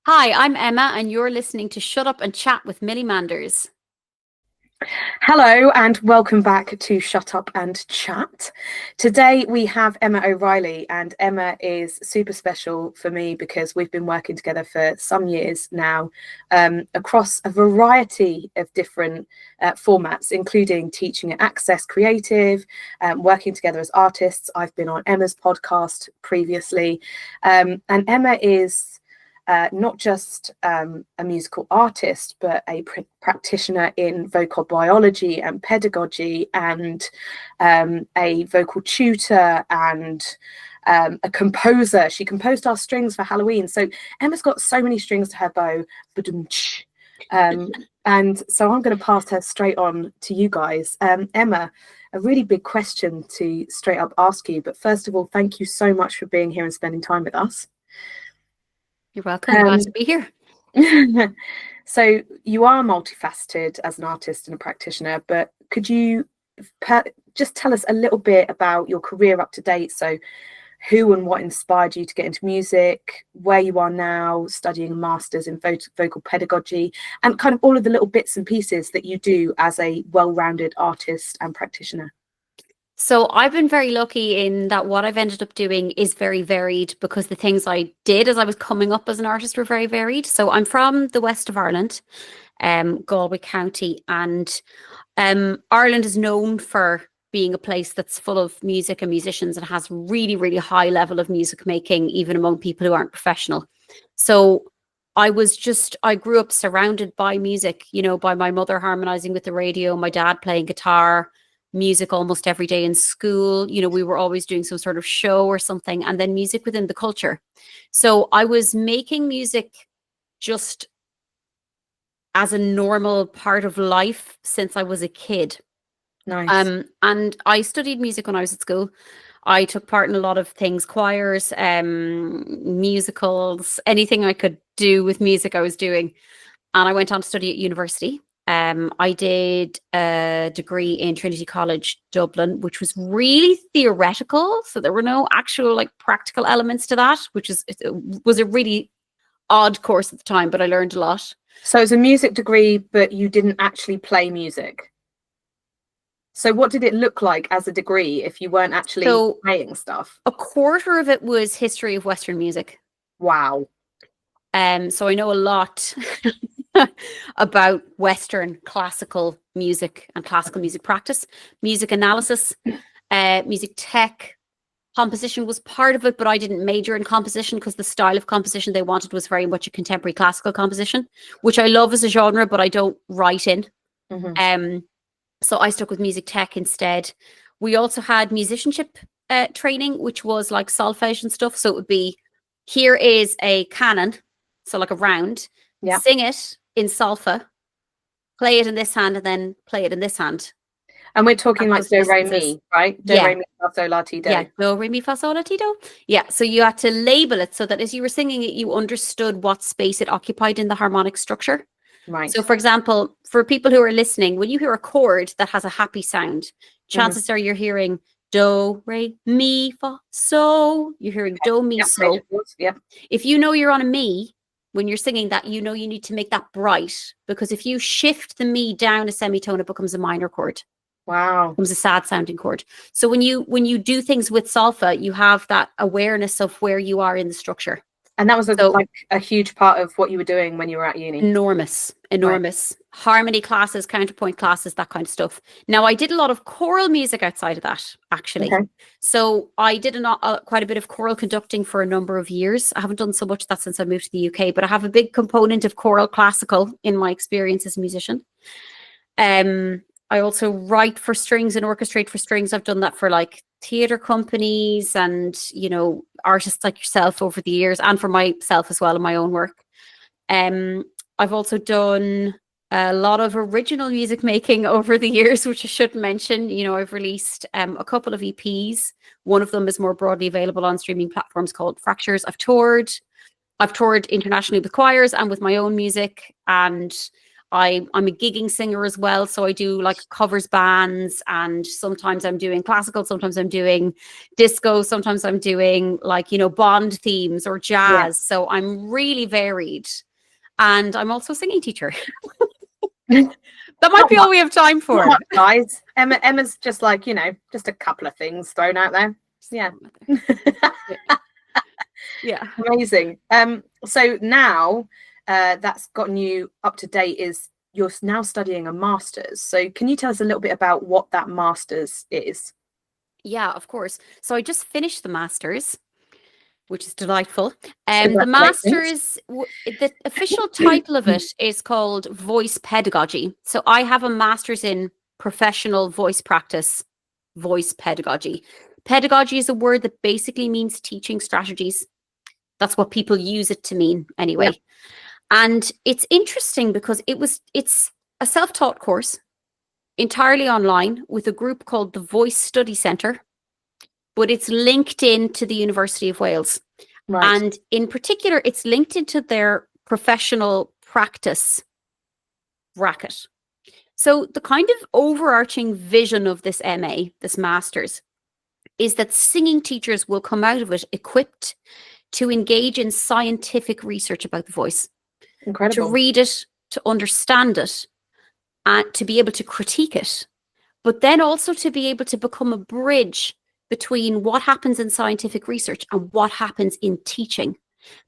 Hi, I'm Emma, and you're listening to Shut Up and Chat with Millie Manders. Hello and welcome back to Shut Up and Chat. Today we have Emma O'Reilly, and Emma is super special for me because we've been working together for some years now across a variety of different formats, including teaching at Access Creative, working together as artists. I've been on Emma's podcast previously, and Emma is not just a musical artist, but a practitioner in vocal biology and pedagogy, and a vocal tutor, and a composer. She composed our strings for Halloween. So Emma's got so many strings to her bow. And so I'm going to pass her straight on to you guys. Emma, a really big question to straight up ask you. But first of all, thank you so much for being here and spending time with us. You're welcome. Glad to be here. So you are multifaceted as an artist and a practitioner, but could you just tell us a little bit about your career up to date? So who and what inspired you to get into music, where you are now studying a master's in vocal pedagogy, and kind of all of the little bits and pieces that you do as a well-rounded artist and practitioner. So I've been very lucky in that what I've ended up doing is very varied, because the things I did as I was coming up as an artist were very varied. So I'm from the west of Ireland, Galway County, and Ireland is known for being a place that's full of music and musicians and has really, really high level of music making, even among people who aren't professional. So I grew up surrounded by music, by my mother harmonizing with the radio, my dad playing guitar, music almost every day in school. We were always doing some sort of show or something, and then music within the culture. So I was making music just as a normal part of life since I was a kid. Nice. And I studied music when I was at school. I took part in a lot of things, choirs, musicals, anything I could do with music I was doing. And I went on to study at university. I did a degree in Trinity College, Dublin, which was really theoretical. So there were no actual practical elements to that, which was a really odd course at the time, but I learned a lot. So it's a music degree, but you didn't actually play music. So what did it look like as a degree if you weren't actually playing stuff? A quarter of it was history of Western music. Wow. So I know a lot about Western classical music and classical music practice, music analysis, music tech. Composition was part of it, but I didn't major in composition because the style of composition they wanted was very much a contemporary classical composition, which I love as a genre, but I don't write in. Mm-hmm. So I stuck with music tech instead. We also had musicianship training, which was like solfege and stuff. So it would be, here is a canon, so like a round, sing it in solfa, play it in this hand, and then play it in this hand. And we're talking like do, re, mi, right? Do, re, mi, fa, sol, la, ti, do. Yeah, do, re, mi, fa, sol, la, ti, do. Yeah, so you had to label it so that as you were singing it, you understood what space it occupied in the harmonic structure. Right. So, for example, for people who are listening, when you hear a chord that has a happy sound, chances are you're hearing do, re, mi, fa, so. You're hearing do, mi, so. Yep. If you know you're on a mi, when you're singing that, you need to make that bright, because if you shift the mi down a semitone, it becomes a minor chord. Wow. It becomes a sad sounding chord. So when you do things with solfa, you have that awareness of where you are in the structure. And that was like a huge part of what you were doing when you were at uni. Enormous. Right. Harmony classes, counterpoint classes, that kind of stuff. Now, I did a lot of choral music outside of that, actually. Okay. So I did quite a bit of choral conducting for a number of years. I haven't done so much of that since I moved to the UK, but I have a big component of choral classical in my experience as a musician. I also write for strings and orchestrate for strings. I've done that for theatre companies and, artists like yourself over the years, and for myself as well in my own work. I've also done a lot of original music making over the years, which I should mention. I've released a couple of EPs. One of them is more broadly available on streaming platforms called Fractures. I've toured internationally with choirs and with my own music, and I'm a gigging singer as well. So I do like covers bands, and sometimes I'm doing classical, sometimes I'm doing disco, sometimes I'm doing like, Bond themes or jazz. So I'm really varied. And I'm also a singing teacher. That might be all we have time for. Not much, guys. Emma's just like, just a couple of things thrown out there. Yeah. Yeah. Amazing. So now that's gotten you up to date is you're now studying a master's. So can you tell us a little bit about what that master's is? Yeah, of course. So I just finished the master's, which is delightful. The master's, the official title of it is called Voice Pedagogy. So I have a master's in professional voice practice, voice pedagogy. Pedagogy is a word that basically means teaching strategies. That's what people use it to mean anyway. Yep. And it's interesting because it's a self-taught course entirely online with a group called the Voice Study Centre, but it's linked into the University of Wales. Right. And in particular, it's linked into their professional practice bracket. So the kind of overarching vision of this MA, this master's, is that singing teachers will come out of it equipped to engage in scientific research about the voice. Incredible. To read it, to understand it, and to be able to critique it, but then also to be able to become a bridge between what happens in scientific research and what happens in teaching.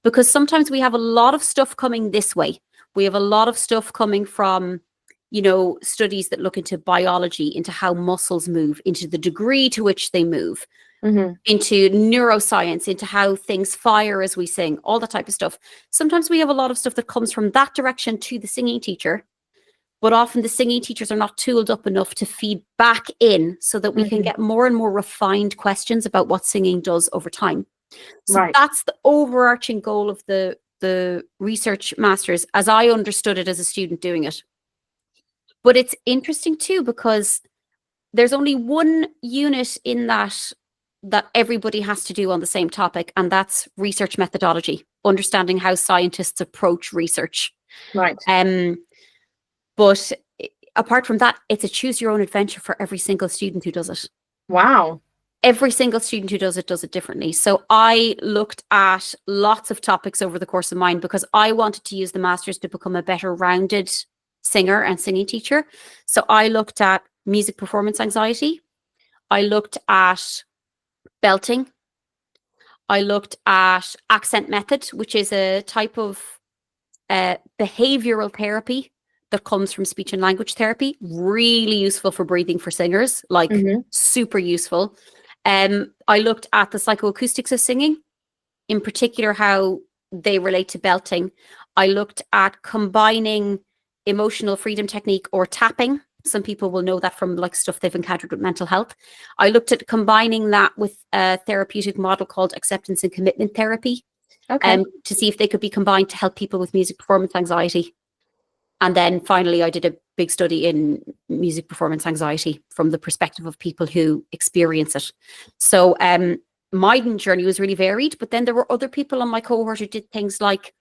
Because sometimes we have a lot of stuff coming this way. We have a lot of stuff coming from, studies that look into biology, into how muscles move, into the degree to which they move, into neuroscience, into how things fire as we sing, all that type of stuff. Sometimes we have a lot of stuff that comes from that direction to the singing teacher, but often the singing teachers are not tooled up enough to feed back in so that we can get more and more refined questions about what singing does over time. So that's the overarching goal of the research masters, as I understood it as a student doing it. But it's interesting too, because there's only one unit in that everybody has to do on the same topic, and that's research methodology, understanding how scientists approach research. Right. But apart from that, it's a choose your own adventure for every single student who does it. Wow. Every single student who does it differently. So I looked at lots of topics over the course of mine because I wanted to use the master's to become a better rounded singer and singing teacher. So I looked at music performance anxiety. I looked at belting. I looked at accent method, which is a type of behavioral therapy that comes from speech and language therapy. Really useful for breathing for singers, like super useful. I looked at the psychoacoustics of singing, in particular how they relate to belting. I looked at combining emotional freedom technique or tapping. Some people will know that from like stuff they've encountered with mental health. I looked at combining that with a therapeutic model called acceptance and commitment therapy, to see if they could be combined to help people with music performance anxiety. And then finally, I did a big study in music performance anxiety from the perspective of people who experience it. So my journey was really varied, but then there were other people on my cohort who did things like,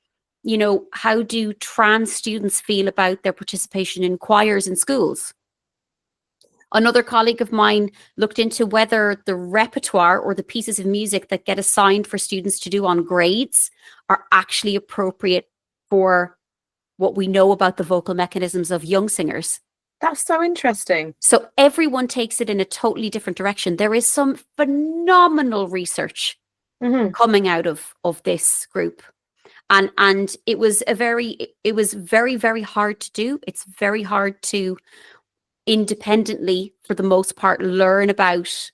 how do trans students feel about their participation in choirs in schools? Another colleague of mine looked into whether the repertoire or the pieces of music that get assigned for students to do on grades are actually appropriate for what we know about the vocal mechanisms of young singers. That's so interesting. So everyone takes it in a totally different direction. There is some phenomenal research coming out of this group. And it was very, very hard to do. It's very hard to independently, for the most part, learn about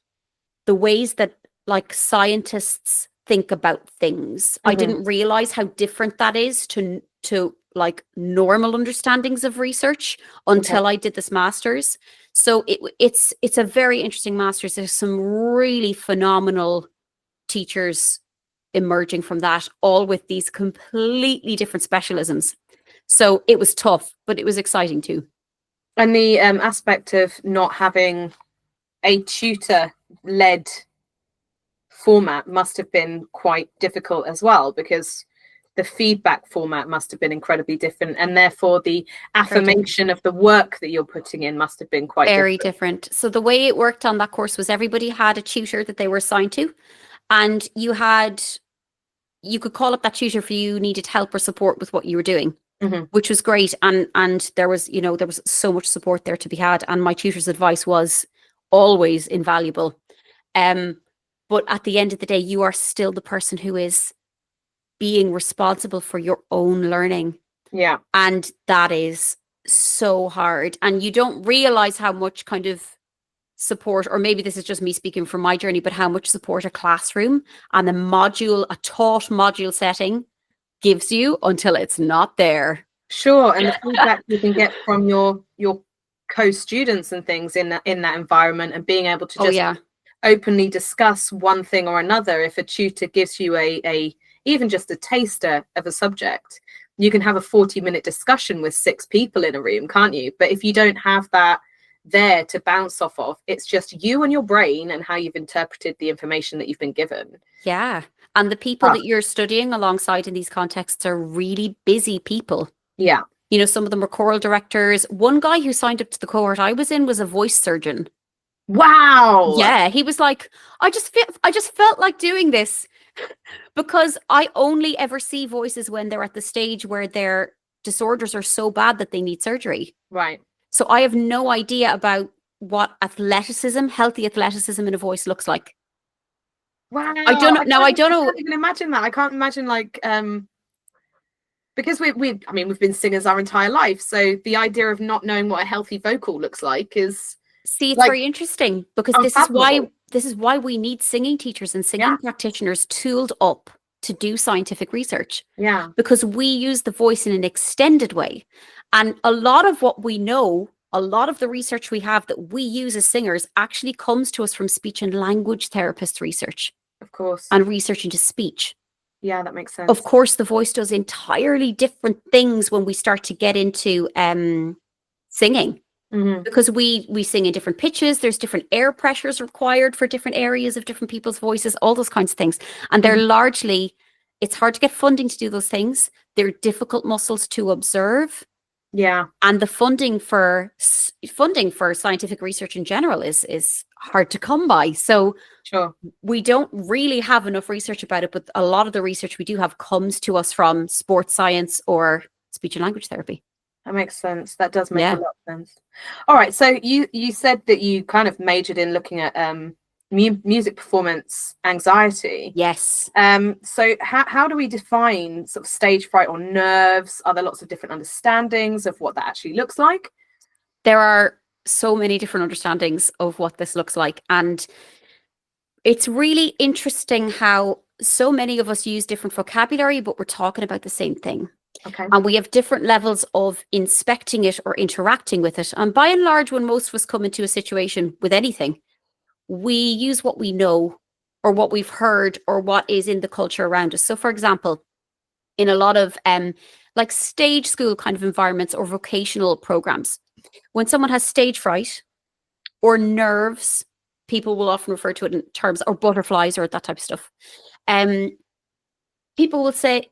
the ways that like scientists think about things. I didn't realize how different that is to like normal understandings of research until I did this master's. So it's a very interesting master's. There's some really phenomenal teachers emerging from that, all with these completely different specialisms. So it was tough, but it was exciting too. And the aspect of not having a tutor-led format must have been quite difficult as well, because the feedback format must have been incredibly different, and therefore the affirmation of the work that you're putting in must have been quite very different. So the way it worked on that course was everybody had a tutor that they were assigned to, and you could call up that tutor if you needed help or support with what you were doing, which was great. And there was, there was so much support there to be had. And my tutor's advice was always invaluable. But at the end of the day, you are still the person who is being responsible for your own learning. Yeah. And that is so hard. And you don't realize how much kind of support, or maybe this is just me speaking from my journey, but how much support a classroom and a taught module setting gives you until it's not there. Sure. And the feedback you can get from your co-students and things in that environment, and being able to just openly discuss one thing or another. If a tutor gives you a even just a taster of a subject, you can have a 40-minute discussion with 6 people in a room, can't you? But if you don't have that there to bounce off of, it's just you and your brain and how you've interpreted the information that you've been given. Yeah. And the people that you're studying alongside in these contexts are really busy people. Yeah. Some of them are choral directors. One guy who signed up to the cohort I was in was a voice surgeon. Wow. Yeah. He was like, I just felt like doing this because I only ever see voices when they're at the stage where their disorders are so bad that they need surgery. Right. So I have no idea about what healthy athleticism in a voice looks like. Wow. I don't know. Now I don't know. I can't even imagine that. I can't imagine because we've been singers our entire life. So the idea of not knowing what a healthy vocal looks like is it's very interesting, because this is why we need singing teachers and singing practitioners tooled up to do scientific research. Yeah. Because we use the voice in an extended way. And a lot of what we know, a lot of the research we have that we use as singers actually comes to us from speech and language therapists research. Of course. And research into speech. Yeah, that makes sense. Of course, the voice does entirely different things when we start to get into singing. Because we sing in different pitches, there's different air pressures required for different areas of different people's voices, all those kinds of things. And they're largely, it's hard to get funding to do those things. They're difficult muscles to observe. Yeah. And the funding for scientific research in general is hard to come by. So sure, we don't really have enough research about it, but a lot of the research we do have comes to us from sports science or speech and language therapy. That makes sense. That does make a lot of sense. All right. So you said that you kind of majored in looking at music performance anxiety. Yes. So how do we define sort of stage fright or nerves? Are there lots of different understandings of what that actually looks like? There are so many different understandings of what this looks like. And it's really interesting how so many of us use different vocabulary, but we're talking about the same thing. Okay. And we have different levels of inspecting it or interacting with it. And by and large, when most of us come into a situation with anything, we use what we know or what we've heard or what is in the culture around us. So, for example, in a lot of like stage school kind of environments or vocational programs, when someone has stage fright or nerves, people will often refer to it in terms, or butterflies or that type of stuff. People will say,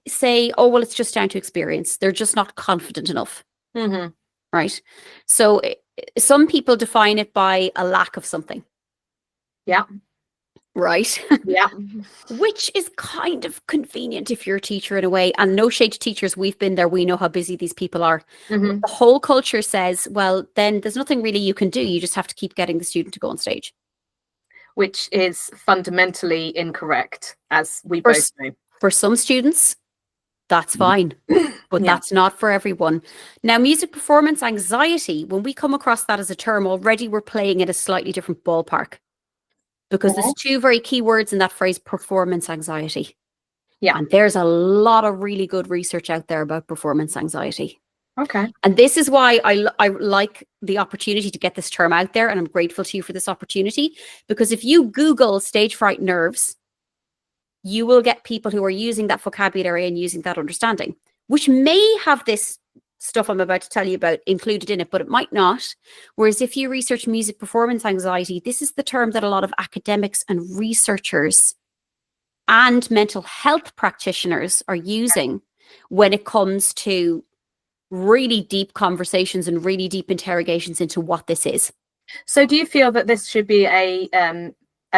oh, well, it's just down to experience. They're just not confident enough. Right. So some people define it by a lack of something. Yeah. Right. Yeah. Which is kind of convenient if you're a teacher in a way. And no shade to teachers, we've been there. We know how busy these people are. The whole culture says, well, then there's nothing really you can do. You just have to keep getting the student to go on stage. Which is fundamentally incorrect, as we both know. For some students, that's fine, but that's not for everyone. Now, music performance anxiety, when we come across that as a term, already we're playing in a slightly different ballpark, because there's two very key words in that phrase, performance anxiety. Yeah. And there's a lot of really good research out there about performance anxiety. Okay. And this is why I like the opportunity to get this term out there, and I'm grateful to you for this opportunity, because if you Google stage fright nerves, you will get people who are using that vocabulary and using that understanding, which may have this stuff I'm about to tell you about included in it, but it might not. Whereas if you research music performance anxiety, this is the term that a lot of academics and researchers and mental health practitioners are using when it comes to really deep conversations and really deep interrogations into what this is. So do you feel that this should be a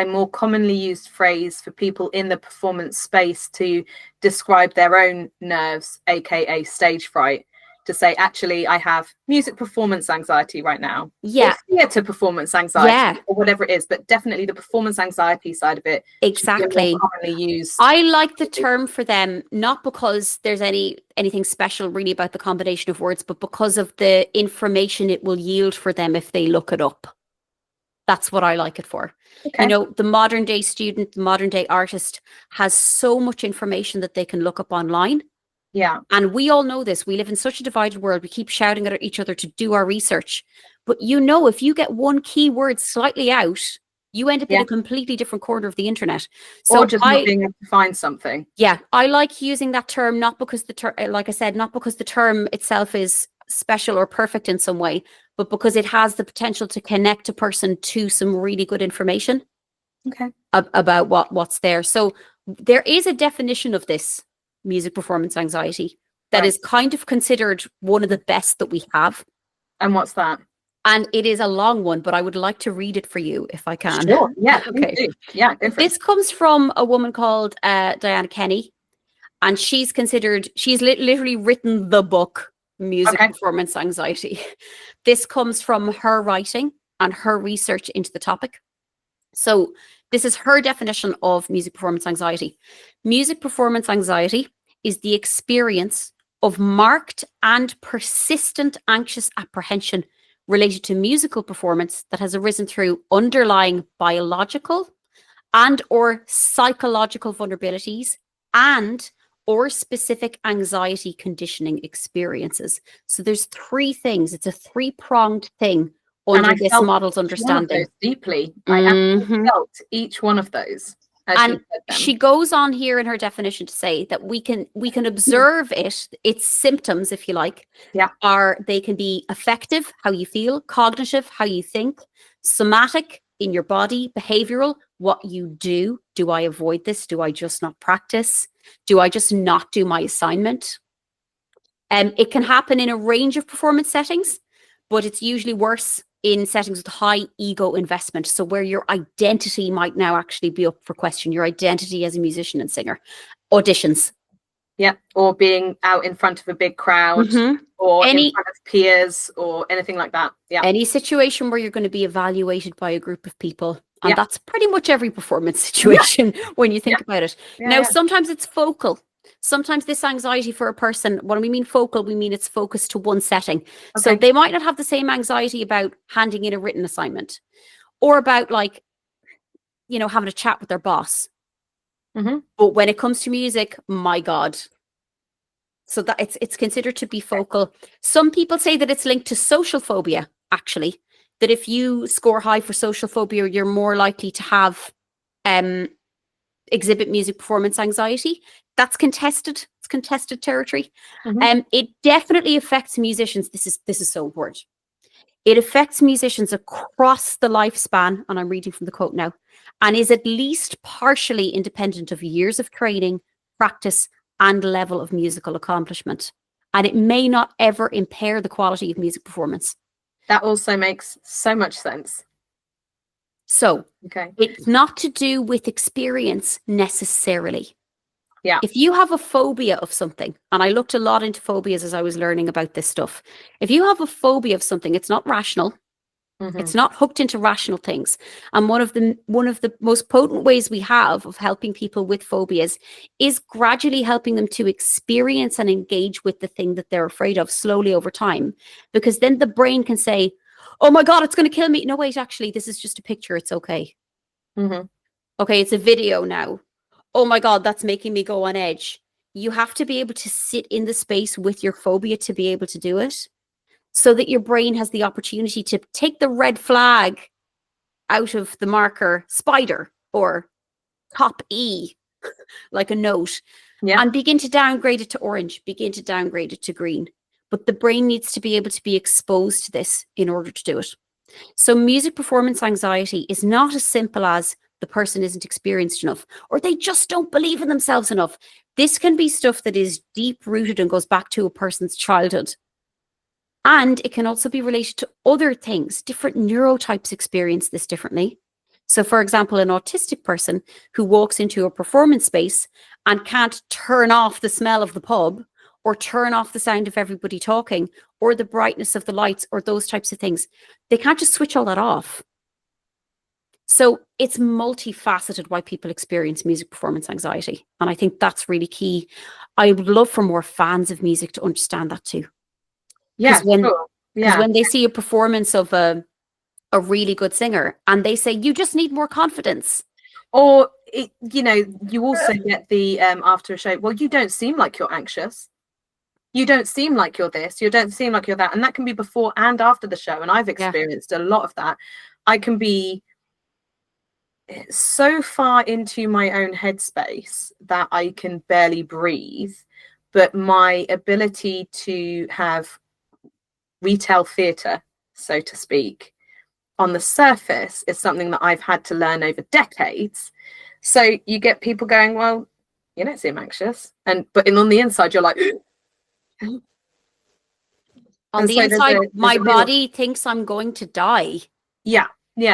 more commonly used phrase for people in the performance space to describe their own nerves, aka stage fright, to say, actually, I have music performance anxiety right now, Yeah, or theatre performance anxiety, yeah, or whatever it is, but definitely the performance anxiety side of it should be exactly. more commonly used. I like the term for them, not because there's anything special really about the combination of words, but because of the information it will yield for them if they look it up. That's what I like it for. Okay. You know, the modern day student, the modern day artist has so much information that they can look up online. Yeah. And we all know this. We live in such a divided world. We keep shouting at each other to do our research. But you know, if you get one keyword slightly out, you end up in a completely different corner of the internet. So or just not being able to find something. Yeah, I like using that term, not because the term, like I said, not because the term itself is special or perfect in some way, but because it has the potential to connect a person to some really good information about what's there. So there is a definition of this music performance anxiety that is kind of considered one of the best that we have. And what's that? And it is a long one, but I would like to read it for you if I can. Sure. Yeah. Okay. Yeah. Go for this comes from a woman called Dianna Kenny, and she's literally written the book Music Performance Anxiety. This comes from her writing and her research into the topic. So this is her definition of music performance anxiety. Music performance anxiety is the experience of marked and persistent anxious apprehension related to musical performance that has arisen through underlying biological and or psychological vulnerabilities and or specific anxiety conditioning experiences. So there's three things. It's a three-pronged thing under this model's understanding. Deeply. I actually felt each one of those. And she goes on here in her definition to say that we can observe its symptoms, if you like. Yeah. They can be affective, how you feel, cognitive, how you think, somatic, in your body, behavioral, what you do. Do I avoid this? Do I just not practice? Do I just not do my assignment? It can happen in a range of performance settings, but it's usually worse in settings with high ego investment. So where your identity might now actually be up for question, your identity as a musician and singer. Auditions. Yeah, or being out in front of a big crowd, or in front of peers, or anything like that. Yeah. Any situation where you're going to be evaluated by a group of people. And that's pretty much every performance situation when you think about it. Now, sometimes it's focal. Sometimes this anxiety for a person, when we mean focal, we mean it's focused to one setting. So they might not have the same anxiety about handing in a written assignment or about like, you know, having a chat with their boss. But when it comes to music, my God. So that it's considered to be focal. Some people say that it's linked to social phobia, actually, that if you score high for social phobia, you're more likely to have exhibit music performance anxiety. That's contested. It's contested territory. It definitely affects musicians. This is so important. It affects musicians across the lifespan, and I'm reading from the quote now, and is at least partially independent of years of training, practice, and level of musical accomplishment. And it may not ever impair the quality of music performance. That also makes so much sense. So it's not to do with experience necessarily. Yeah. If you have a phobia of something, and I looked a lot into phobias as I was learning about this stuff. If you have a phobia of something, it's not rational. It's not hooked into rational things. And one of the most potent ways we have of helping people with phobias is gradually helping them to experience and engage with the thing that they're afraid of slowly over time. Because then the brain can say, oh my God, it's going to kill me. No, wait, actually, this is just a picture. It's okay. Okay, it's a video now. Oh my God, that's making me go on edge. You have to be able to sit in the space with your phobia to be able to do it, so that your brain has the opportunity to take the red flag out of the marker spider or top E, like a note, and begin to downgrade it to orange, begin to downgrade it to green. But the brain needs to be able to be exposed to this in order to do it. So music performance anxiety is not as simple as the person isn't experienced enough, or they just don't believe in themselves enough. This can be stuff that is deep rooted and goes back to a person's childhood. And it can also be related to other things. Different neurotypes experience this differently. So, for example, an autistic person who walks into a performance space and can't turn off the smell of the pub or turn off the sound of everybody talking or the brightness of the lights or those types of things, they can't just switch all that off. So it's multifaceted why people experience music performance anxiety. And I think that's really key. I would love for more fans of music to understand that too. Yeah, when, sure. Because when they see a performance of a really good singer and they say, you just need more confidence. Or, you also get the after a show, well, you don't seem like you're anxious. You don't seem like you're this. You don't seem like you're that. And that can be before and after the show. And I've experienced a lot of that. I can be so far into my own headspace that I can barely breathe. But my ability to have retail theatre, so to speak, on the surface is something that I've had to learn over decades. So you get people going, well, you don't seem anxious. But on the inside, you're like... On the inside, my body thinks I'm going to die. Yeah.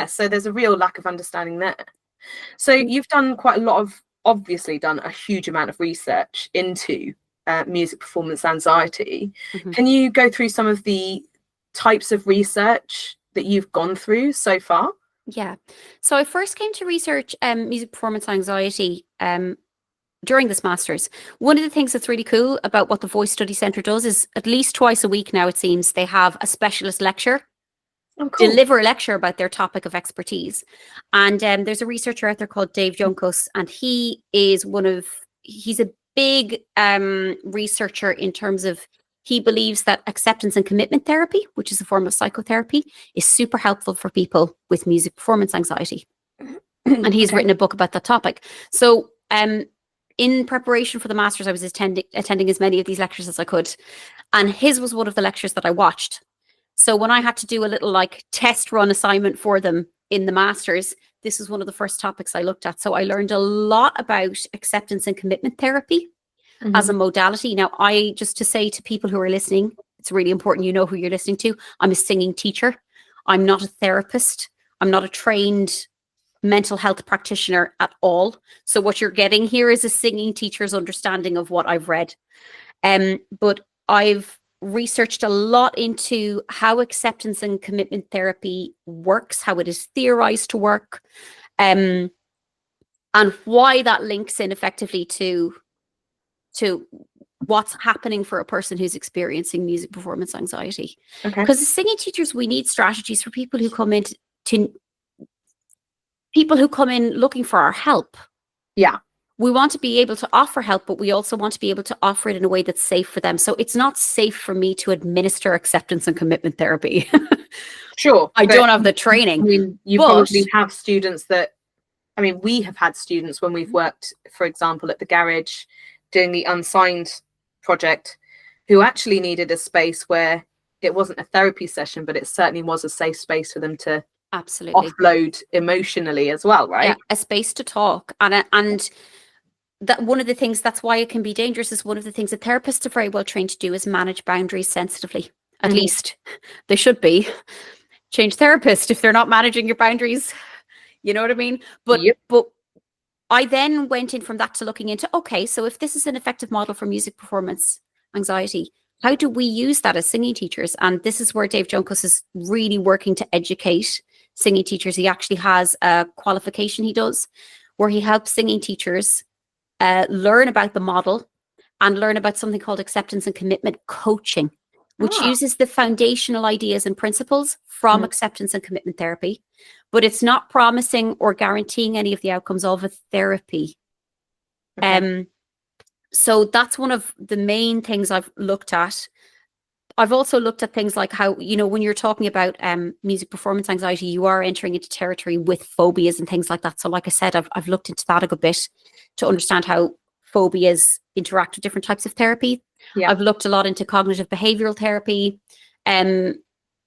So there's a real lack of understanding there. So you've done obviously done a huge amount of research into music performance anxiety. Mm-hmm. Can you go through some of the types of research that you've gone through so far? Yeah. So I first came to research music performance anxiety during this master's. One of the things that's really cool about what the Voice Study Centre does is at least twice a week now, it seems, they have a specialist lecture. Oh, cool. Deliver a lecture about their topic of expertise. And there's a researcher out there called Dave Juncos, and he's a big researcher in terms of, he believes that acceptance and commitment therapy, which is a form of psychotherapy, is super helpful for people with music performance anxiety. And he's written a book about that topic. So in preparation for the master's, I was attending as many of these lectures as I could. And his was one of the lectures that I watched. So when I had to do a little test run assignment for them in the master's, this was one of the first topics I looked at. So I learned a lot about acceptance and commitment therapy as a modality. Now, just to say to people who are listening, it's really important you know who you're listening to. I'm a singing teacher. I'm not a therapist. I'm not a trained mental health practitioner at all. So what you're getting here is a singing teacher's understanding of what I've read. But I've researched a lot into how acceptance and commitment therapy works, how it is theorized to work, and why that links in effectively to what's happening for a person who's experiencing music performance anxiety. Because as singing teachers, we need strategies for people who come in looking for our help. Yeah. We want to be able to offer help, but we also want to be able to offer it in a way that's safe for them. So it's not safe for me to administer acceptance and commitment therapy. Sure. I don't have the training. I mean, probably have students we have had students when we've worked, for example, at the garage doing the unsigned project, who actually needed a space where it wasn't a therapy session, but it certainly was a safe space for them to absolutely offload emotionally as well, right? Yeah, a space to talk. And that one of the things, that's why it can be dangerous, is one of the things that therapists are very well trained to do is manage boundaries sensitively. At least they should be. Change therapist if they're not managing your boundaries. You know what I mean? But I then went in from that to looking into, okay, so if this is an effective model for music performance anxiety, how do we use that as singing teachers? And this is where Dave Juncos is really working to educate singing teachers. He actually has a qualification he does where he helps singing teachers learn about the model and learn about something called acceptance and commitment coaching, which uses the foundational ideas and principles from acceptance and commitment therapy, but it's not promising or guaranteeing any of the outcomes of a therapy. So that's one of the main things I've looked at. I've also looked at things like how, when you're talking about music performance anxiety, you are entering into territory with phobias and things like that. So like I said, I've looked into that a good bit to understand how phobias interact with different types of therapy. Yeah. I've looked a lot into cognitive behavioral therapy,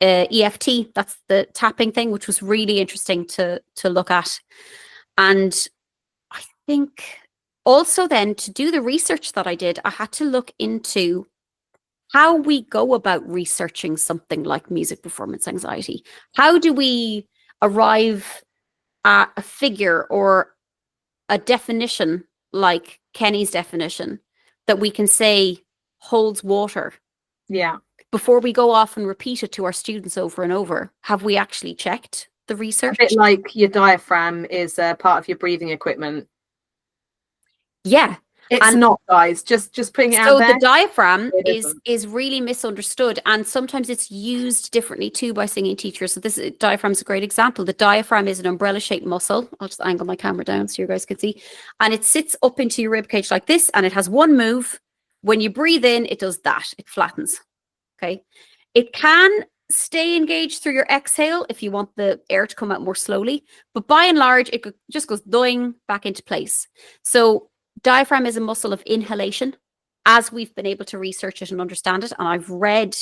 EFT, that's the tapping thing, which was really interesting to look at. And I think also then to do the research that I did, I had to look into how we go about researching something like music performance anxiety. How do we arrive at a figure or a definition like Kenny's definition that we can say holds water? Yeah. Before we go off and repeat it to our students over and over, have we actually checked the research? A bit like your diaphragm is a part of your breathing equipment. Yeah. It's not, guys. Just putting it out there. So the diaphragm is really misunderstood, and sometimes it's used differently too by singing teachers. So this diaphragm is a great example. The diaphragm is an umbrella-shaped muscle. I'll just angle my camera down so you guys can see. And it sits up into your rib cage like this, and it has one move. When you breathe in, it does that. It flattens. Okay. It can stay engaged through your exhale if you want the air to come out more slowly, but by and large, it just goes doing back into place. So diaphragm is a muscle of inhalation, as we've been able to research it and understand it. And I've read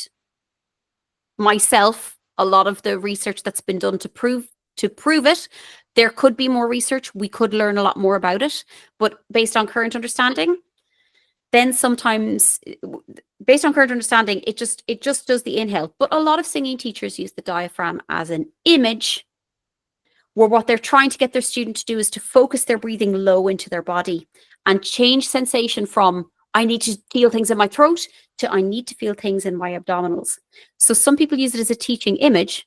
myself a lot of the research that's been done to prove it. There could be more research. We could learn a lot more about it, but based on current understanding, then sometimes based on current understanding, it just does the inhale. But a lot of singing teachers use the diaphragm as an image, where what they're trying to get their student to do is to focus their breathing low into their body and change sensation from I need to feel things in my throat to I need to feel things in my abdominals. So some people use it as a teaching image,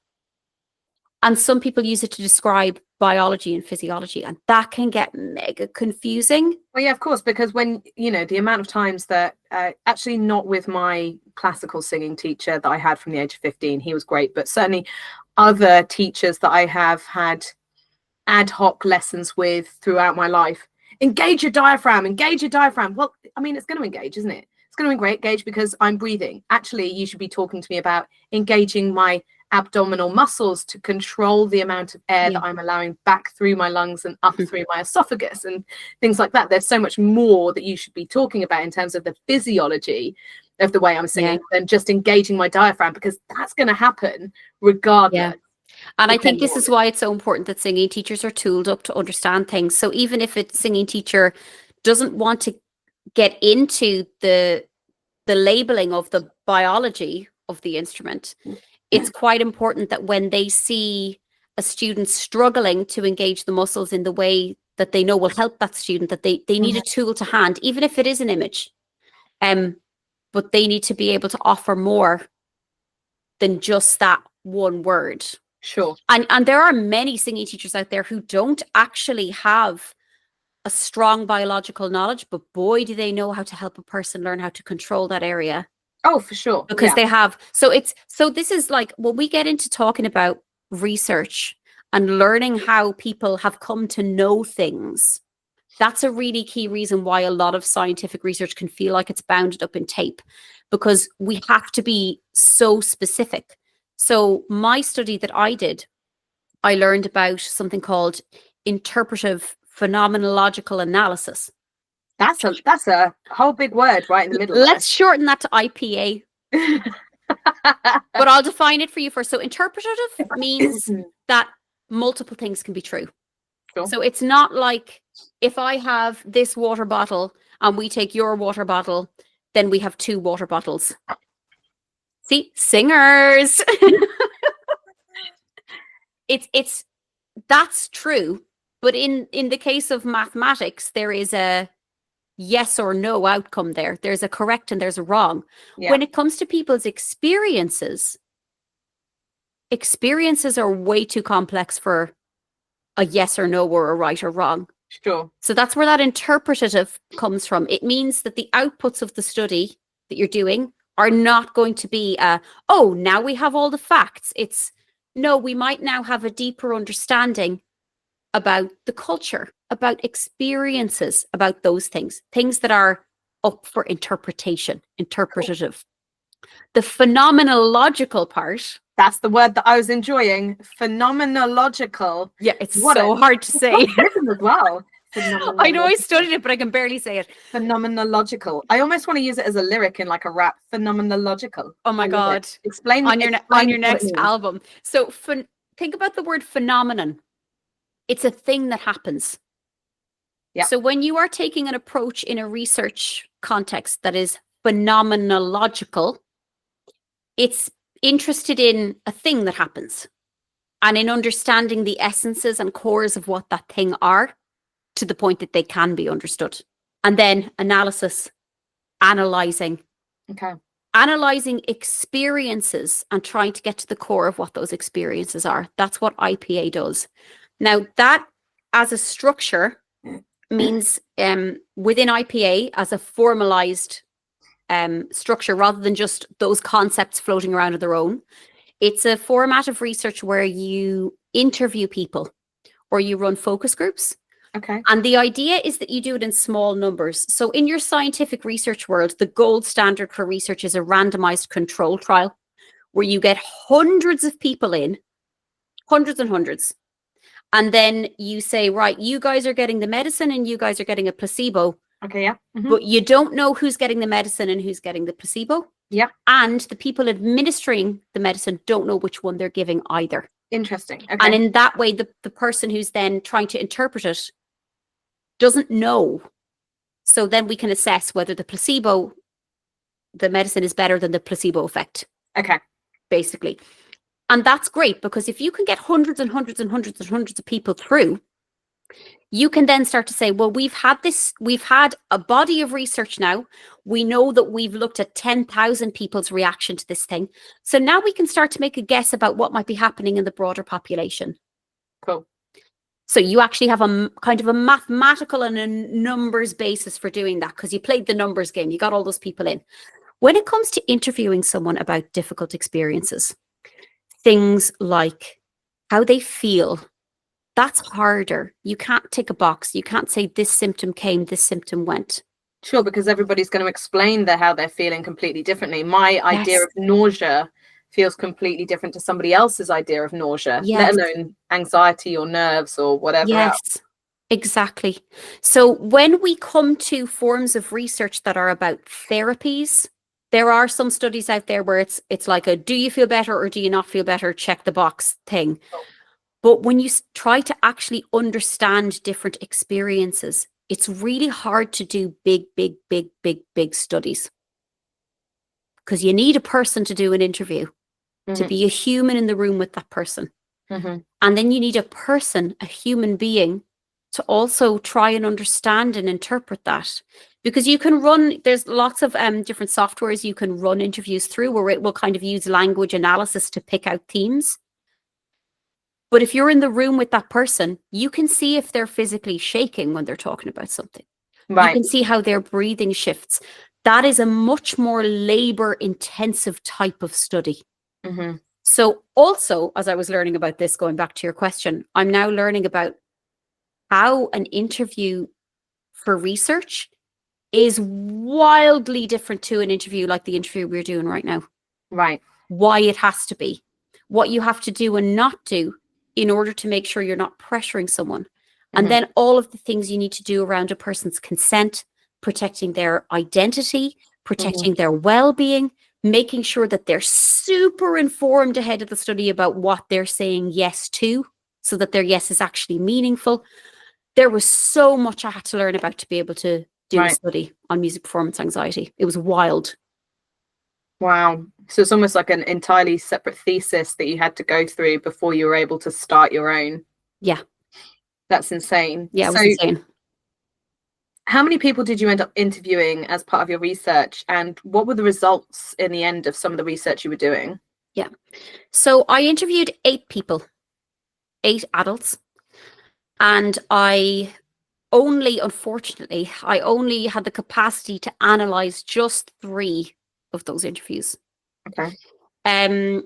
and some people use it to describe biology and physiology, and that can get mega confusing. Well, yeah, of course, because when, the amount of times that, actually not with my classical singing teacher that I had from the age of 15, he was great, but certainly other teachers that I have had ad hoc lessons with throughout my life. Engage your diaphragm, engage your diaphragm. Well, I mean, it's going to engage, isn't it? It's going to engage because I'm breathing. Actually, you should be talking to me about engaging my abdominal muscles to control the amount of air that I'm allowing back through my lungs and up through my esophagus and things like that. There's so much more that you should be talking about in terms of the physiology of the way I'm singing than just engaging my diaphragm, because that's going to happen regardless. And I think this is why it's so important that singing teachers are tooled up to understand things. So even if a singing teacher doesn't want to get into the labeling of the biology of the instrument, it's quite important that when they see a student struggling to engage the muscles in the way that they know will help that student, that they need a tool to hand, even if it is an image. But they need to be able to offer more than just that one word. Sure. And there are many singing teachers out there who don't actually have a strong biological knowledge, but boy, do they know how to help a person learn how to control that area. Oh, for sure. Because they have. So this is like when we get into talking about research and learning how people have come to know things, that's a really key reason why a lot of scientific research can feel like it's bounded up in tape, because we have to be so specific. So my study that I did, I learned about something called interpretive phenomenological analysis. That's a whole big word right in the middle. Let's shorten that to IPA. But I'll define it for you first. So interpretative means that multiple things can be true. Sure. So it's not like if I have this water bottle and we take your water bottle, then we have two water bottles. See, singers. It's that's true. But in the case of mathematics, there is a yes or no outcome there. There's a correct and there's a wrong. Yeah. When it comes to people's experiences are way too complex for a yes or no or a right or wrong. Sure. So that's where that interpretative comes from. It means that the outputs of the study that you're doing are not going to be, now we have all the facts. It's, no, we might now have a deeper understanding about the culture, about experiences, about those things that are up for interpretation, interpretative. Cool. The phenomenological part. That's the word that I was enjoying. Phenomenological. Yeah, it's so hard to say. As well. I know I studied it, but I can barely say it. Phenomenological. I almost want to use it as a lyric in like a rap. Phenomenological. Oh my God. Explain on your next album. So think about the word phenomenon. It's a thing that happens. Yeah. So when you are taking an approach in a research context that is phenomenological, it's interested in a thing that happens and in understanding the essences and cores of what that thing are to the point that they can be understood. And then analysis, analyzing. Okay. Analyzing experiences and trying to get to the core of what those experiences are. That's what IPA does. Now, that as a structure means within IPA as a formalized structure rather than just those concepts floating around on their own. It's a format of research where you interview people or you run focus groups. Okay. And the idea is that you do it in small numbers. So in your scientific research world, the gold standard for research is a randomized control trial where you get hundreds of people in, hundreds and hundreds. And then you say, right, you guys are getting the medicine and you guys are getting a placebo. Okay, yeah. But you don't know who's getting the medicine and who's getting the placebo. Yeah. And the people administering the medicine don't know which one they're giving either. Interesting. Okay. And in that way, the person who's then trying to interpret it doesn't know. So then we can assess whether the medicine is better than the placebo effect. Okay. Basically. And that's great because if you can get hundreds and hundreds and hundreds and hundreds of people through, you can then start to say, well, we've had a body of research now. We know that we've looked at 10,000 people's reaction to this thing. So now we can start to make a guess about what might be happening in the broader population. Cool. So you actually have a kind of a mathematical and a numbers basis for doing that because you played the numbers game. You got all those people in. When it comes to interviewing someone about difficult experiences, things like how they feel, that's harder. You can't tick a box. You can't say this symptom came, this symptom went. Sure, because everybody's going to explain how they're feeling completely differently. My idea of nausea feels completely different to somebody else's idea of nausea, let alone anxiety or nerves or whatever else. Exactly. So when we come to forms of research that are about therapies, there are some studies out there where it's like a do you feel better or do you not feel better, check the box thing. Oh. But when you try to actually understand different experiences, it's really hard to do big studies because you need a person to do an interview, to be a human in the room with that person. And then you need a human being, to also try and understand and interpret that. Because you can there's lots of different softwares you can run interviews through where it will kind of use language analysis to pick out themes. But if you're in the room with that person, you can see if they're physically shaking when they're talking about something. Right. You can see how their breathing shifts. That is a much more labor-intensive type of study. So also, as I was learning about this, going back to your question, I'm now learning about how an interview for research is wildly different to an interview like the interview we're doing right now. Right. Why it has to be. What you have to do and not do in order to make sure you're not pressuring someone. And then all of the things you need to do around a person's consent, protecting their identity, protecting their well-being, making sure that they're super informed ahead of the study about what they're saying yes to, so that their yes is actually meaningful. There was so much I had to learn about to be able to do a study on music performance anxiety. It was wild. Wow. So it's almost like an entirely separate thesis that you had to go through before you were able to start your own. Yeah. That's insane. Yeah, it was insane. How many people did you end up interviewing as part of your research? And what were the results in the end of some of the research you were doing? Yeah. So I interviewed 8 people, 8 adults. And unfortunately, I only had the capacity to analyze just 3 of those interviews. Okay.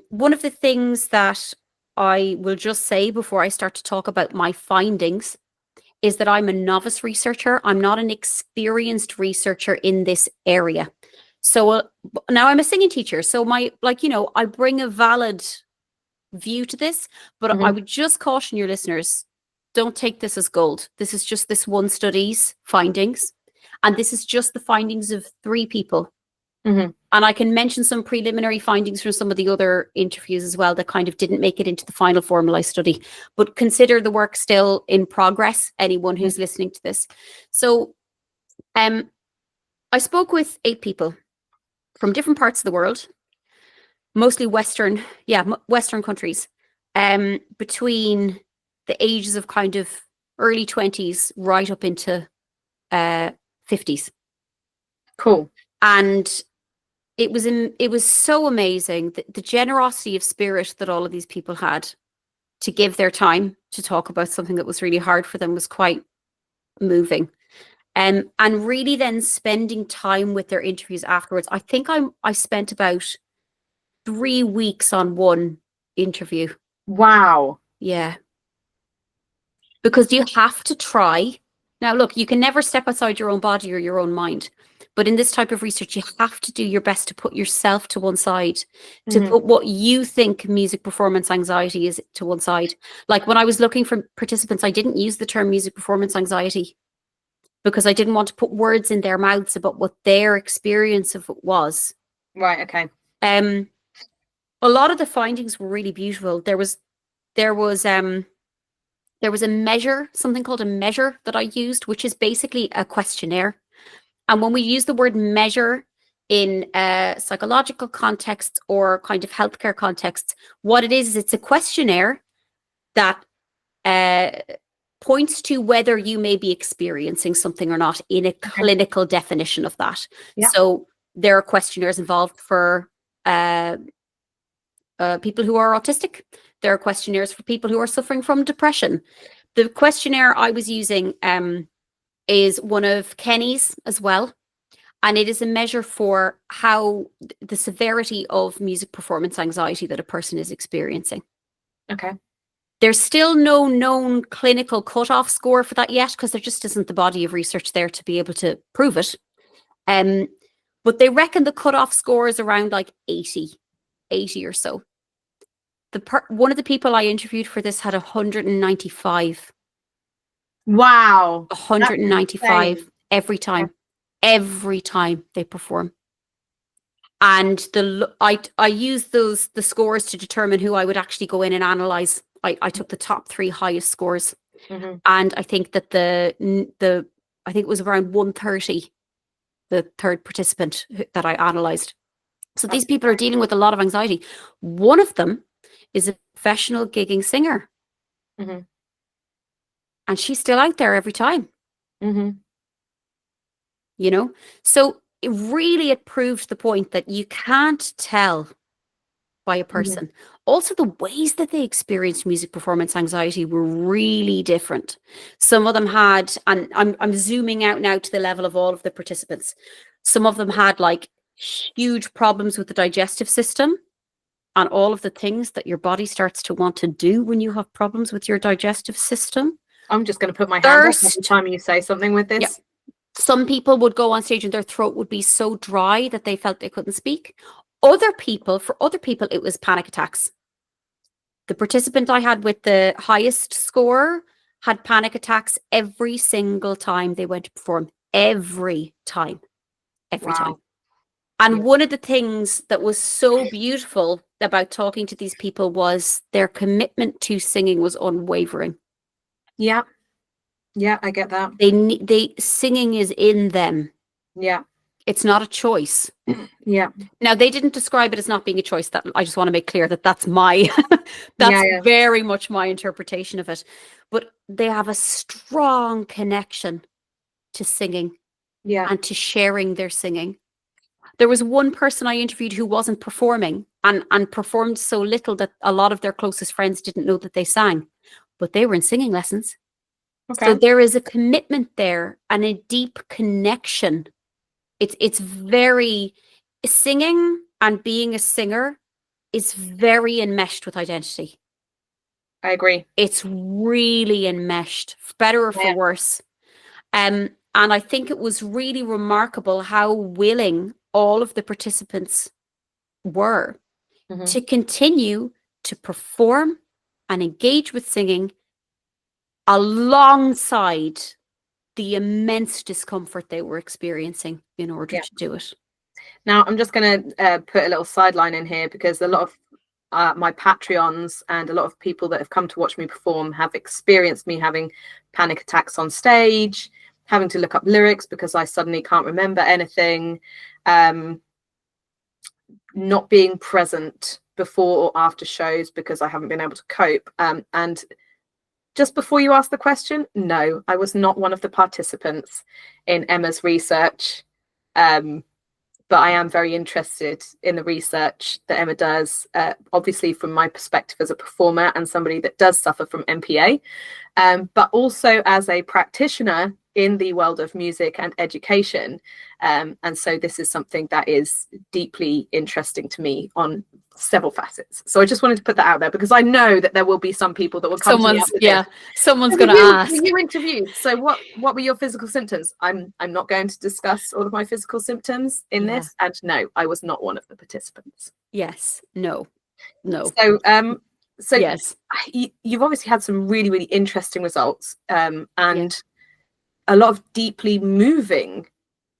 One of the things that I will just say before I start to talk about my findings is that I'm a novice researcher. I'm not an experienced researcher in this area. So now I'm a singing teacher. So I bring a valid view to this, but I would just caution your listeners, don't take this as gold. This is just this one study's findings. And this is just the findings of 3 people. And I can mention some preliminary findings from some of the other interviews as well that kind of didn't make it into the final formalized study. But consider the work still in progress, anyone who's listening to this. So I spoke with 8 people from different parts of the world, mostly Western countries, between the ages of kind of early 20s right up into 50s. Cool. And it was so amazing, the generosity of spirit that all of these people had to give their time to talk about something that was really hard for them was quite moving. And really then spending time with their interviews afterwards. I think I spent about 3 weeks on one interview. Wow. Yeah. Because you have to try. Now, look, you can never step outside your own body or your own mind. But in this type of research, you have to do your best to put yourself to one side, to put what you think music performance anxiety is to one side. Like when I was looking for participants, I didn't use the term music performance anxiety because I didn't want to put words in their mouths about what their experience of it was. Right, okay. A lot of the findings were really beautiful. There was a measure, something called a measure that I used, which is basically a questionnaire. And when we use the word measure in psychological contexts or kind of healthcare contexts, what it is it's a questionnaire that points to whether you may be experiencing something or not in a clinical definition of that. Yeah. So there are questionnaires involved for people who are autistic. There are questionnaires for people who are suffering from depression. The questionnaire I was using is one of Kenny's as well. And it is a measure for how the severity of music performance anxiety that a person is experiencing. Okay. There's still no known clinical cutoff score for that yet, because there just isn't the body of research there to be able to prove it. But they reckon the cutoff score is around like 80 or so. One of the people I interviewed for this had 195. Wow. 195 every time. Every time they perform. And I use the scores to determine who I would actually go in and analyze. I took the top 3 highest scores. And I think that I think it was around 130, the third participant that I analyzed. So these people are dealing with a lot of anxiety. One of them is a professional gigging singer. And she's still out there every time. You know, so it proved the point that you can't tell by a person. Also, the ways that they experienced music performance anxiety were really different. Some of them had, and I'm zooming out now to the level of all of the participants. Some of them had like huge problems with the digestive system and all of the things that your body starts to want to do when you have problems with your digestive system. I'm just going to put my hand up every time you say something with this. Yeah. Some people would go on stage and their throat would be so dry that they felt they couldn't speak. For other people, it was panic attacks. The participant I had with the highest score had panic attacks every single time they went to perform. Every time. And one of the things that was so beautiful about talking to these people was their commitment to singing was unwavering. Yeah. Yeah, I get that. They singing is in them. Yeah. It's not a choice. Yeah. Now, they didn't describe it as not being a choice. That I just want to make clear that's my very much my interpretation of it. But they have a strong connection to singing and to sharing their singing. There was one person I interviewed who wasn't performing and performed so little that a lot of their closest friends didn't know that they sang, but they were in singing lessons. Okay. So there is a commitment there and a deep connection. It's very, singing and being a singer is very enmeshed with identity. I agree. It's really enmeshed, for better or for worse. And I think it was really remarkable how willing all of the participants were to continue to perform and engage with singing alongside the immense discomfort they were experiencing in order to do it. Now, I'm just going to put a little sideline in here because a lot of my Patreons and a lot of people that have come to watch me perform have experienced me having panic attacks on stage, having to look up lyrics because I suddenly can't remember anything, not being present before or after shows because I haven't been able to cope. And just before you ask the question, no, I was not one of the participants in Emma's research. But I am very interested in the research that Emma does, obviously from my perspective as a performer and somebody that does suffer from MPA, but also as a practitioner in the world of music and education. And so this is something that is deeply interesting to me on several facets. So I just wanted to put that out there because I know that there will be some people that will come to me after this. Someone's going to ask. You interviewed. So what were your physical symptoms? I'm not going to discuss all of my physical symptoms in this. And no, I was not one of the participants. Yes. No. So yes, you've obviously had some really, really interesting results, and a lot of deeply moving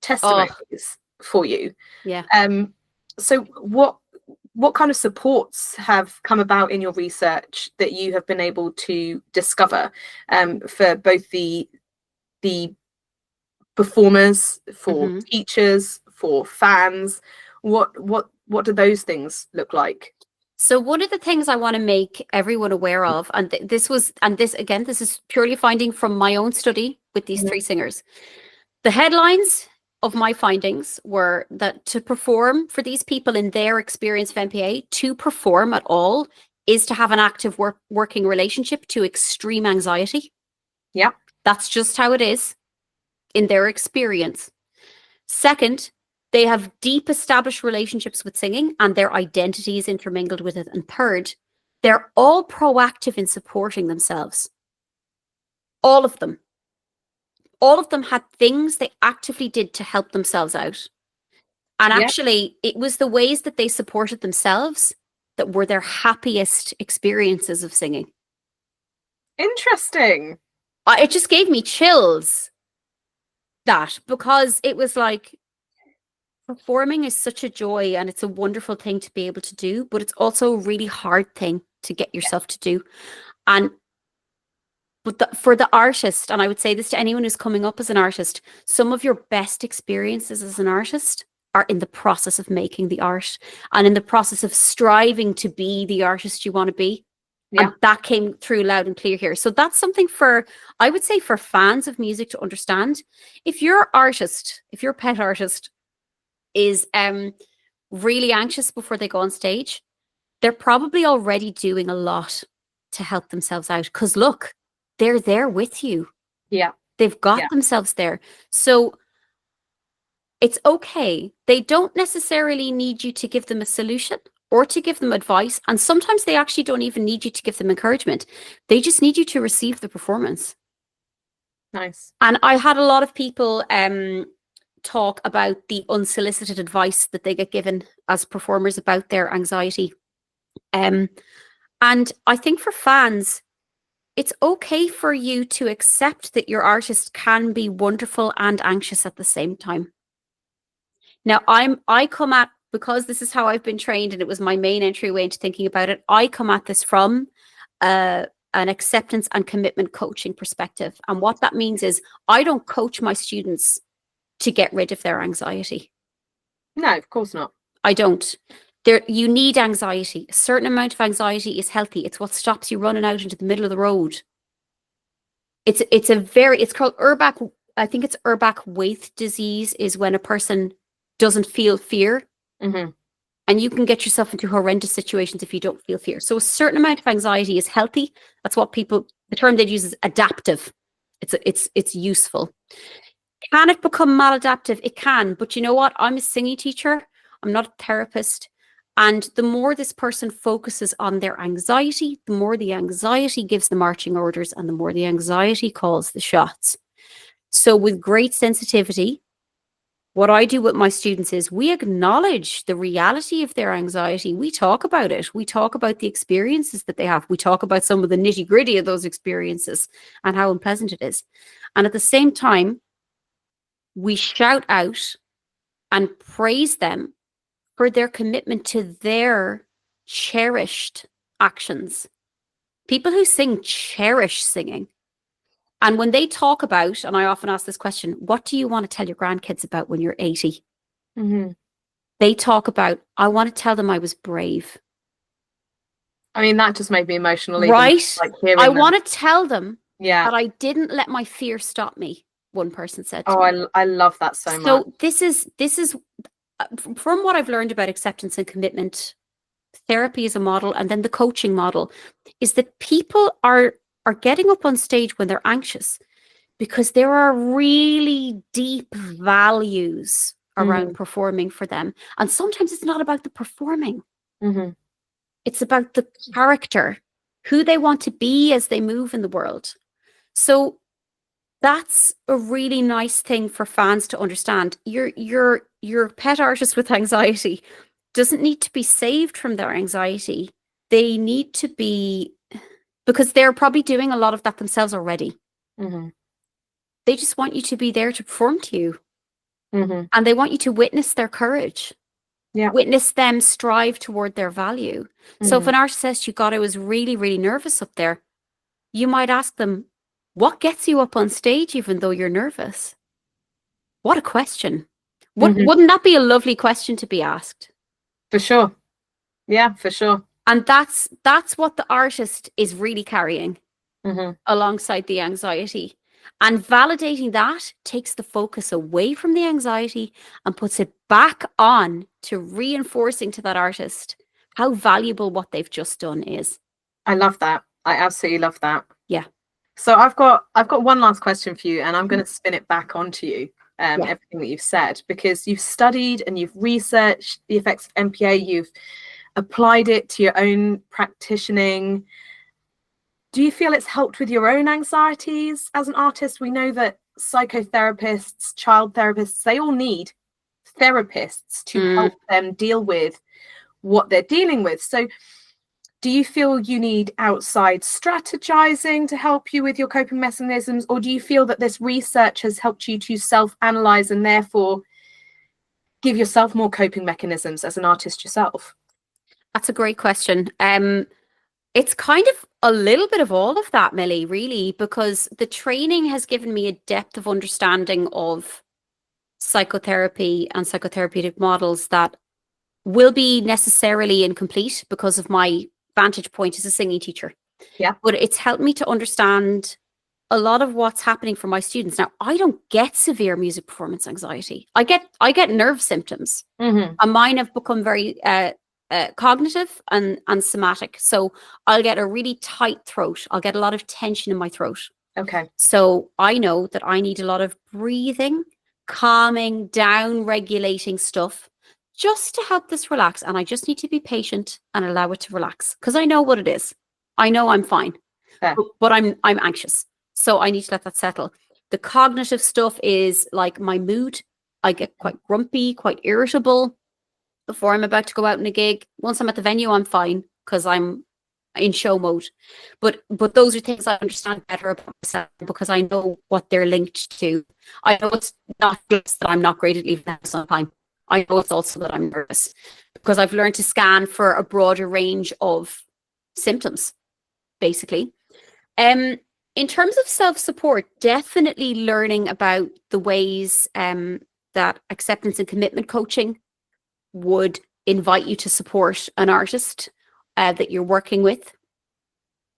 testimonies for you. Yeah. So what kind of supports have come about in your research that you have been able to discover, for both the performers, for teachers, for fans? What do those things look like? So one of the things I want to make everyone aware of, and this is purely finding from my own study with these three singers. The headlines of my findings were that to perform for these people in their experience of MPA, to perform at all is to have an active working relationship to extreme anxiety. Yeah. That's just how it is in their experience. Second, they have deep established relationships with singing and their identity is intermingled with it. And third, they're all proactive in supporting themselves. All of them. All of them had things they actively did to help themselves out. And actually, it was the ways that they supported themselves that were their happiest experiences of singing. Interesting. It just gave me chills, that, because it was like, performing is such a joy and it's a wonderful thing to be able to do, but it's also a really hard thing to get yourself to do. But for the artist, and I would say this to anyone who's coming up as an artist, some of your best experiences as an artist are in the process of making the art and in the process of striving to be the artist you want to be. Yeah. And that came through loud and clear here. So that's something I would say for fans of music to understand. If your pet artist is really anxious before they go on stage, they're probably already doing a lot to help themselves out. Because look, they're there with you. Yeah. They've got themselves there. So it's okay. They don't necessarily need you to give them a solution or to give them advice. And sometimes they actually don't even need you to give them encouragement. They just need you to receive the performance. Nice. And I had a lot of people talk about the unsolicited advice that they get given as performers about their anxiety. And I think for fans, it's okay for you to accept that your artist can be wonderful and anxious at the same time. Now, because this is how I've been trained and it was my main entryway into thinking about it, I come at this from an acceptance and commitment coaching perspective. And what that means is I don't coach my students to get rid of their anxiety. No, of course not. I don't. You need anxiety. A certain amount of anxiety is healthy. It's what stops you running out into the middle of the road. It's called Urbach. I think it's Urbach-Waite disease is when a person doesn't feel fear. Mm-hmm. And you can get yourself into horrendous situations if you don't feel fear. So a certain amount of anxiety is healthy. That's what the term they'd use is adaptive. It's useful. Can it become maladaptive? It can, but you know what? I'm a singing teacher. I'm not a therapist. And the more this person focuses on their anxiety, the more the anxiety gives the marching orders and the more the anxiety calls the shots. So with great sensitivity, what I do with my students is we acknowledge the reality of their anxiety. We talk about it. We talk about the experiences that they have. We talk about some of the nitty-gritty of those experiences and how unpleasant it is. And at the same time, we shout out and praise them for their commitment to their cherished actions. People who sing cherish singing. And when they talk about, and I often ask this question, what do you want to tell your grandkids about when you're 80? Mm-hmm. They talk about, I want to tell them I was brave. I mean, that just made me emotional. Right? Like hearing I them. want to tell them Yeah. that I didn't let my fear stop me, one person said to me. I love that so much. So this is from what I've learned about acceptance and commitment, therapy as a model, and then the coaching model, is that people are getting up on stage when they're anxious because there are really deep values around performing for them. And sometimes it's not about the performing. Mm-hmm. It's about the character, who they want to be as they move in the world. So that's a really nice thing for fans to understand. Your pet artist with anxiety doesn't need to be saved from their anxiety. They need to be, because they're probably doing a lot of that themselves already. Mm-hmm. They just want you to be there to perform to you. Mm-hmm. And they want you to witness their courage. Yeah. Witness them strive toward their value. So if an artist says, you God, I was really, really nervous up there, you might ask them, what gets you up on stage even though you're nervous? What a question. Wouldn't that be a lovely question to be asked? For sure. Yeah, for sure. And that's what the artist is really carrying alongside the anxiety. And validating that takes the focus away from the anxiety and puts it back on to reinforcing to that artist how valuable what they've just done is. I love that. I absolutely love that. Yeah. So I've got one last question for you, and I'm going to spin it back onto you. Everything that you've said, because you've studied and you've researched the effects of MPA, you've applied it to your own practicing. Do you feel it's helped with your own anxieties as an artist? We know that psychotherapists, child therapists, they all need therapists to help them deal with what they're dealing with. So do you feel you need outside strategizing to help you with your coping mechanisms, or do you feel that this research has helped you to self-analyze and therefore give yourself more coping mechanisms as an artist yourself? That's a great question. It's kind of a little bit of all of that, Millie, really, because the training has given me a depth of understanding of psychotherapy and psychotherapeutic models that will be necessarily incomplete because of my vantage point as a singing teacher. Yeah. But it's helped me to understand a lot of what's happening for my students. Now, I don't get severe music performance anxiety. I get nerve symptoms. And mine have become very cognitive and somatic. So I'll get a really tight throat. I'll get a lot of tension in my throat. Okay. So I know that I need a lot of breathing, calming, down regulating stuff just to help this relax. And I just need to be patient and allow it to relax because I know what it is. I know I'm fine, but I'm anxious. So I need to let that settle. The cognitive stuff is like my mood. I get quite grumpy, quite irritable before I'm about to go out in a gig. Once I'm at the venue, I'm fine because I'm in show mode. But those are things I understand better about myself because I know what they're linked to. I know it's not just that I'm not great at leaving the house on time. I know it's also that I'm nervous because I've learned to scan for a broader range of symptoms, basically. In terms of self-support, definitely learning about the ways that acceptance and commitment coaching would invite you to support an artist that you're working with.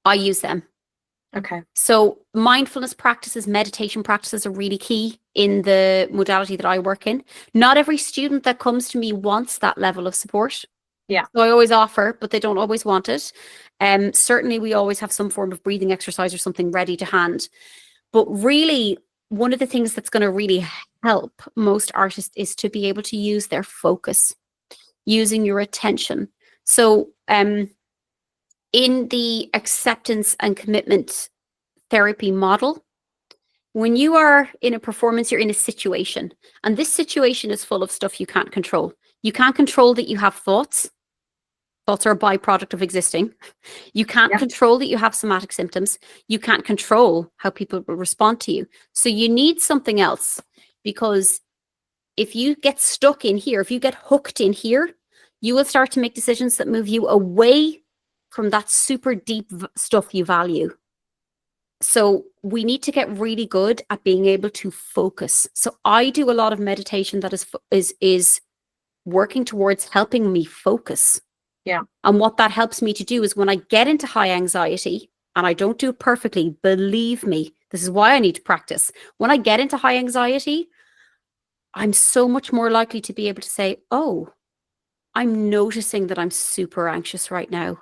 I use them. Okay. So mindfulness practices, meditation practices are really key in the modality that I work in. Not every student that comes to me wants that level of support. Yeah. So I always offer, but they don't always want it. Certainly we always have some form of breathing exercise or something ready to hand. But really, one of the things that's going to really help most artists is to be able to use their focus, using your attention. So in the acceptance and commitment therapy model, when you are in a performance, you're in a situation, and this situation is full of stuff you can't control. You can't control that you have thoughts. Thoughts are a byproduct of existing. You can't control that you have somatic symptoms. You can't control how people will respond to you. So you need something else, because if you get stuck in here, if you get hooked in here, you will start to make decisions that move you away from that super deep stuff you value. So we need to get really good at being able to focus. So I do a lot of meditation that is working towards helping me focus. Yeah. And what that helps me to do is when I get into high anxiety, and I don't do it perfectly, believe me, this is why I need to practice. When I get into high anxiety, I'm so much more likely to be able to say, oh, I'm noticing that I'm super anxious right now.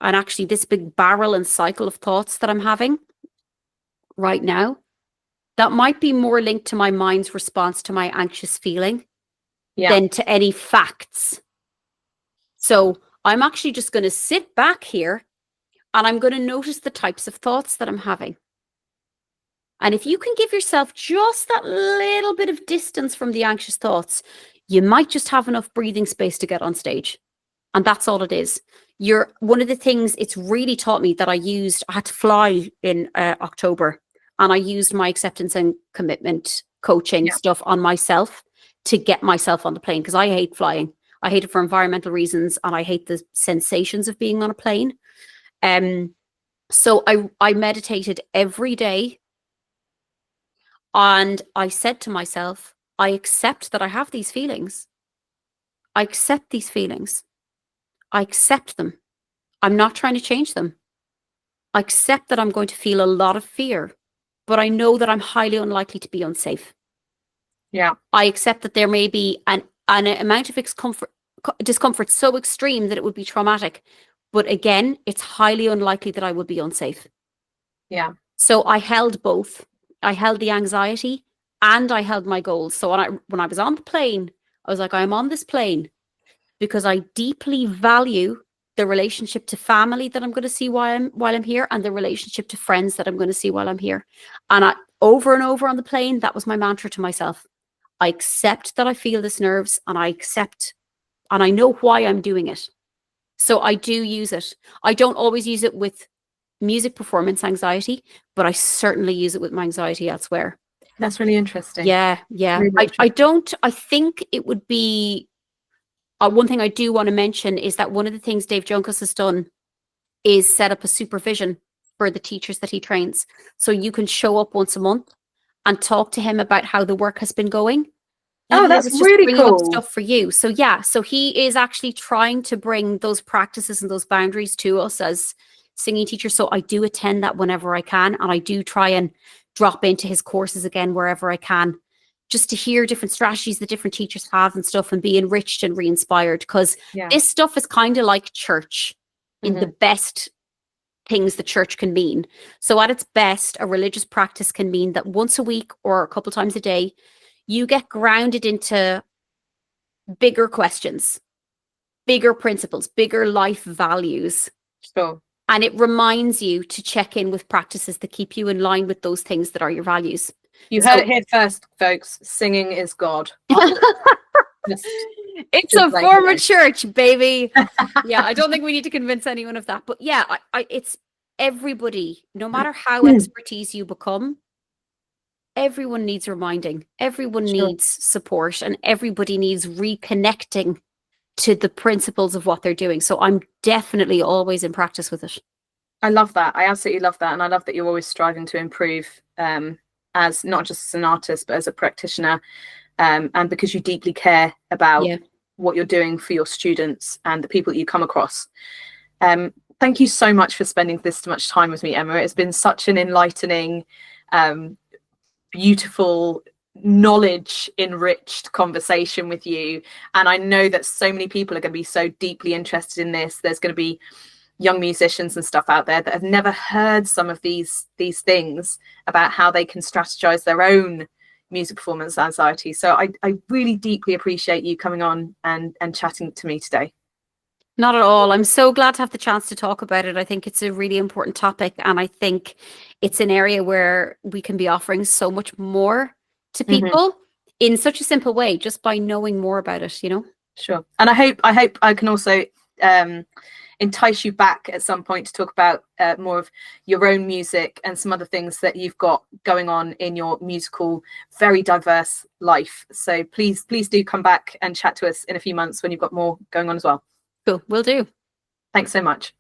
And actually this big barrel and cycle of thoughts that I'm having right now, that might be more linked to my mind's response to my anxious feeling than to any facts. So I'm actually just going to sit back here and I'm going to notice the types of thoughts that I'm having. And if you can give yourself just that little bit of distance from the anxious thoughts, you might just have enough breathing space to get on stage. And that's all it is. One of the things it's really taught me that I had to fly in October, and I used my acceptance and commitment coaching stuff on myself to get myself on the plane, because I hate flying. I hate it for environmental reasons, and I hate the sensations of being on a plane. So I meditated every day, and I said to myself, I accept that I have these feelings. I accept these feelings. I accept them. I'm not trying to change them. I accept that I'm going to feel a lot of fear, but I know that I'm highly unlikely to be unsafe. Yeah. I accept that there may be an amount of discomfort so extreme that it would be traumatic. But again, it's highly unlikely that I would be unsafe. Yeah. So I held both. I held the anxiety and I held my goals. So when I was on the plane, I was like, I'm on this plane because I deeply value the relationship to family that I'm going to see while I'm here, and the relationship to friends that I'm going to see while I'm here. And over and over on the plane, that was my mantra to myself. I accept that I feel this nerves, and I accept, and I know why I'm doing it. So I do use it. I don't always use it with music performance anxiety, but I certainly use it with my anxiety elsewhere. That's really interesting. Yeah. Really interesting. I think it would be, one thing I do want to mention is that one of the things Dave Juncos has done is set up a supervision for the teachers that he trains. So you can show up once a month and talk to him about how the work has been going. Oh, that's really cool. Stuff for you. So yeah, so he is actually trying to bring those practices and those boundaries to us as singing teachers. So I do attend that whenever I can, and I do try and drop into his courses again wherever I can, just to hear different strategies that different teachers have and stuff, and be enriched and re-inspired, because this stuff is kind of like church in the best things the church can mean. So at its best, a religious practice can mean that once a week or a couple times a day, you get grounded into bigger questions, bigger principles, bigger life values. Sure. And it reminds you to check in with practices that keep you in line with those things that are your values. You heard it here first, folks. Singing is God. It's a former church, baby. Yeah, I don't think we need to convince anyone of that. But yeah, it's everybody, no matter how expertise you become, everyone needs reminding. Everyone needs support, and everybody needs reconnecting to the principles of what they're doing. So I'm definitely always in practice with it. I love that. I absolutely love that. And I love that you're always striving to improve as not just as an artist, but as a practitioner. And because you deeply care about what you're doing for your students and the people that you come across. Thank you so much for spending this much time with me, Emma. It's been such an enlightening, beautiful, knowledge enriched conversation with you, and I know that so many people are going to be so deeply interested in this. There's going to be young musicians and stuff out there that have never heard some of these things about how they can strategize their own music performance anxiety. So I really deeply appreciate you coming on and chatting to me today. Not at all. I'm so glad to have the chance to talk about it. I think it's a really important topic, and I think it's an area where we can be offering so much more to people in such a simple way, just by knowing more about it, you know. Sure. And I hope I can also entice you back at some point to talk about more of your own music and some other things that you've got going on in your musical, very diverse life. So please do come back and chat to us in a few months when you've got more going on as well. Cool, will do. Thanks so much.